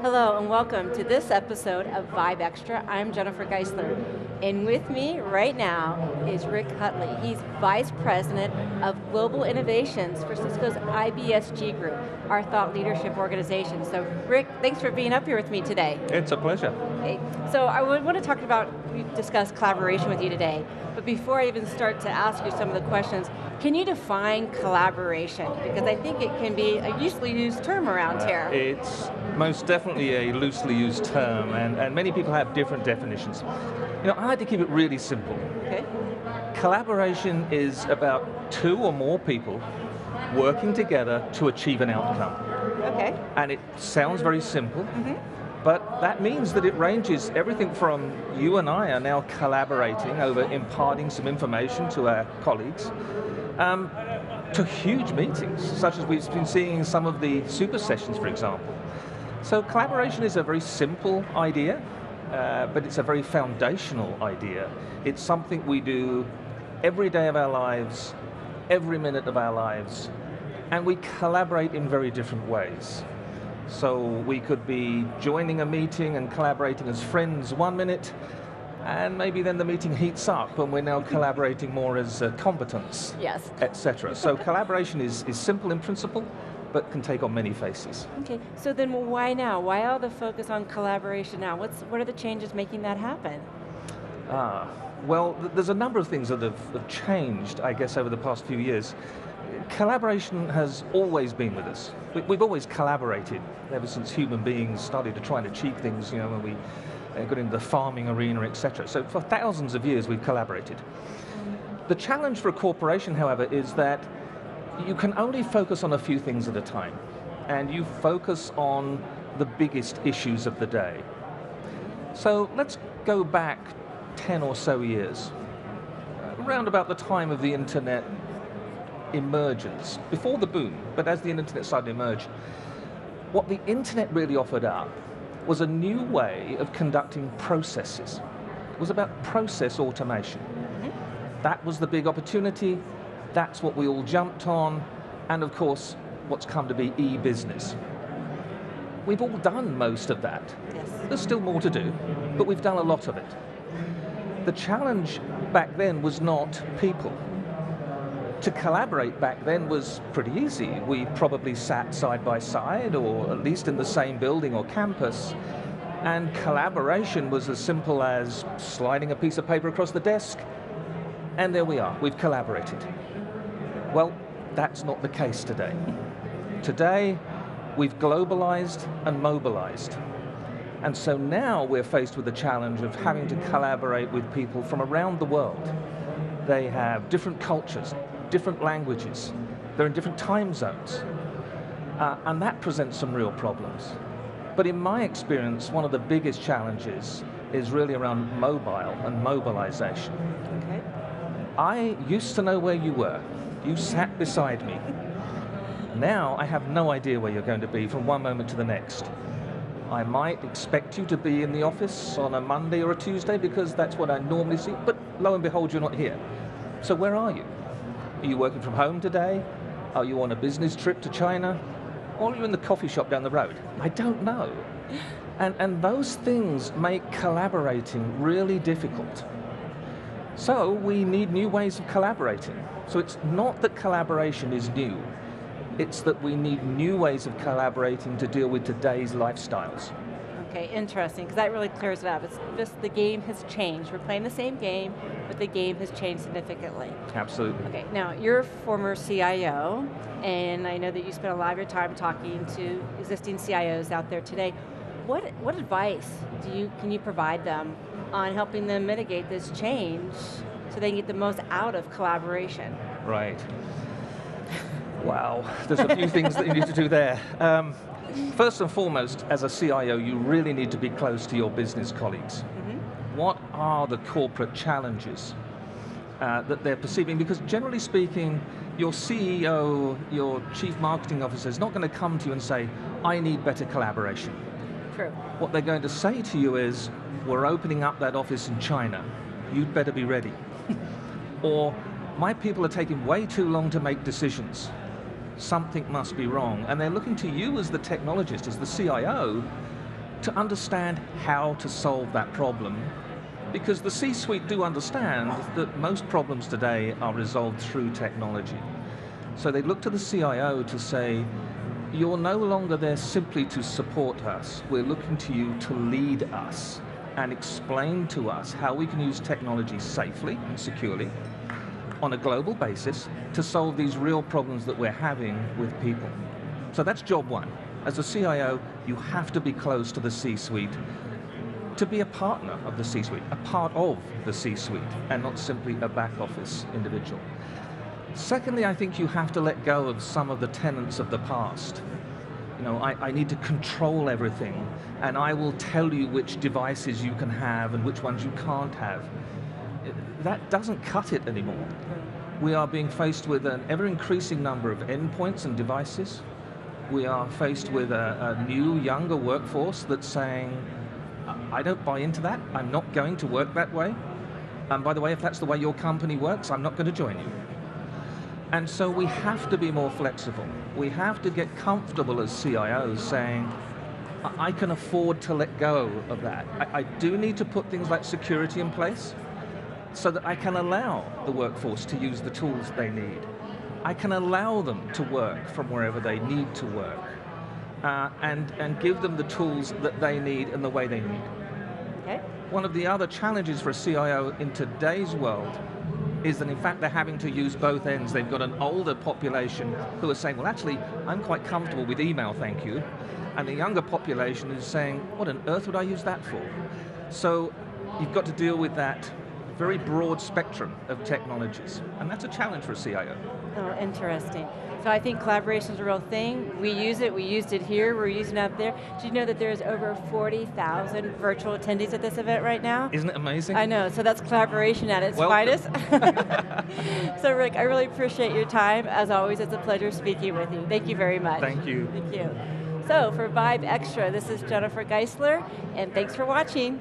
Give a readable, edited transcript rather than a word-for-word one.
Hello and welcome to this episode of Vibe Extra. I'm Jennifer Geisler, and with me right now is Rick Hutley. He's Vice President of Global Innovations for Cisco's IBSG group, our thought leadership organization. So Rick, thanks for being up here with me today. It's a pleasure. Okay. So I want to talk about, we discussed collaboration with you today, but before I even start to ask you some of the questions, can you define collaboration? Because I think it can be a loosely used term around here. It's most definitely a loosely used term, and many people have different definitions. You know, I like to keep it really simple. Okay. Collaboration is about two or more people working together to achieve an outcome. Okay. And it sounds very simple, but that means that it ranges everything from you and I are now collaborating over imparting some information to our colleagues, to huge meetings, such as we've been seeing in some of the super sessions, for example. So collaboration is a very simple idea, but it's a very foundational idea. It's something we do every day of our lives, every minute of our lives, and we collaborate in very different ways. So we could be joining a meeting and collaborating as friends 1 minute, and maybe then the meeting heats up and we're now collaborating more as combatants, Yes. etc. So collaboration is simple in principle, but can take on many faces. Okay, so then why now? Why all the focus on collaboration now? What are the changes making that happen? Well, there's a number of things that have changed, I guess, over the past few years. Collaboration has always been with us. We've always collaborated ever since human beings started to try and achieve things, you know, when we got into the farming arena, etc. So for thousands of years we've collaborated. The challenge for a corporation, however, is that you can only focus on a few things at a time, and you focus on the biggest issues of the day. So let's go back 10 or so years, around about the time of the internet emergence, before the boom, but as the internet started to emerge, what the internet really offered up was a new way of conducting processes. It was about process automation. That was the big opportunity. That's what we all jumped on, and of course, what's come to be e-business. We've all done most of that. Yes. There's still more to do, but we've done a lot of it. The challenge back then was not people. To collaborate back then was pretty easy. We probably sat side by side, or at least in the same building or campus, and collaboration was as simple as sliding a piece of paper across the desk, and there we are, we've collaborated. Well, that's not the case today. Today, we've globalized and mobilized. And so now we're faced with the challenge of having to collaborate with people from around the world. They have different cultures, different languages, they're in different time zones. And that presents some real problems. But in my experience, one of the biggest challenges is really around mobile and mobilization. Okay. I used to know where you were. You sat beside me. Now I have no idea where you're going to be from one moment to the next. I might expect you to be in the office on a Monday or a Tuesday because that's what I normally see, but lo and behold, you're not here. So where are you? Are you working from home today? Are you on a business trip to China? Or are you in the coffee shop down the road? I don't know. And those things make collaborating really difficult. So we need new ways of collaborating. So it's not that collaboration is new, it's that we need new ways of collaborating to deal with today's lifestyles. Okay, interesting, because that really clears it up. It's just the game has changed. We're playing the same game, but the game has changed significantly. Absolutely. Okay, now you're a former CIO, and I know that you spent a lot of your time talking to existing CIOs out there today. What advice can you provide them on helping them mitigate this change so they can get the most out of collaboration? Right. Wow, there's a few things that you need to do there. First and foremost, as a CIO, you really need to be close to your business colleagues. What are the corporate challenges that they're perceiving? Because generally speaking, Your CEO, your chief marketing officer is not going to come to you and say, I need better collaboration. True. What they're going to say to you is, we're opening up that office in China. You'd better be ready. Or, my people are taking way too long to make decisions. Something must be wrong. And they're looking to you as the technologist, as the CIO, to understand how to solve that problem. Because the C-suite do understand that most problems today are resolved through technology. So they look to the CIO to say, you're no longer there simply to support us. We're looking to you to lead us and explain to us how we can use technology safely and securely on a global basis to solve these real problems that we're having with people. So that's job one. As a CIO, you have to be close to the C-suite to be a partner of the C-suite, a part of the C-suite, and not simply a back office individual. Secondly, I think you have to let go of some of the tenets of the past. You know, I need to control everything, and I will tell you which devices you can have and which ones you can't have. That doesn't cut it anymore. We are being faced with an ever-increasing number of endpoints and devices. We are faced with a new, younger workforce that's saying, I don't buy into that, I'm not going to work that way. And by the way, if that's the way your company works, I'm not going to join you. And so we have to be more flexible. We have to get comfortable as CIOs saying, I can afford to let go of that. I do need to put things like security in place so that I can allow the workforce to use the tools they need. I can allow them to work from wherever they need to work. And give them the tools that they need and the way they need. Okay. One of the other challenges for a CIO in today's world is that in fact they're having to use both ends. They've got an older population who are saying, well actually, I'm quite comfortable with email, thank you. And the younger population is saying, what on earth would I use that for? So you've got to deal with that very broad spectrum of technologies. And that's a challenge for a CIO. Oh, interesting. So I think collaboration is a real thing. We use it, we used it here, we're using it out there. Do you know that there's over 40,000 virtual attendees at this event right now? Isn't it amazing? I know, so that's collaboration at its finest. So Rick, I really appreciate your time. As always, it's a pleasure speaking with you. Thank you very much. Thank you. Thank you. So for Vibe Extra, this is Jennifer Geisler, and thanks for watching.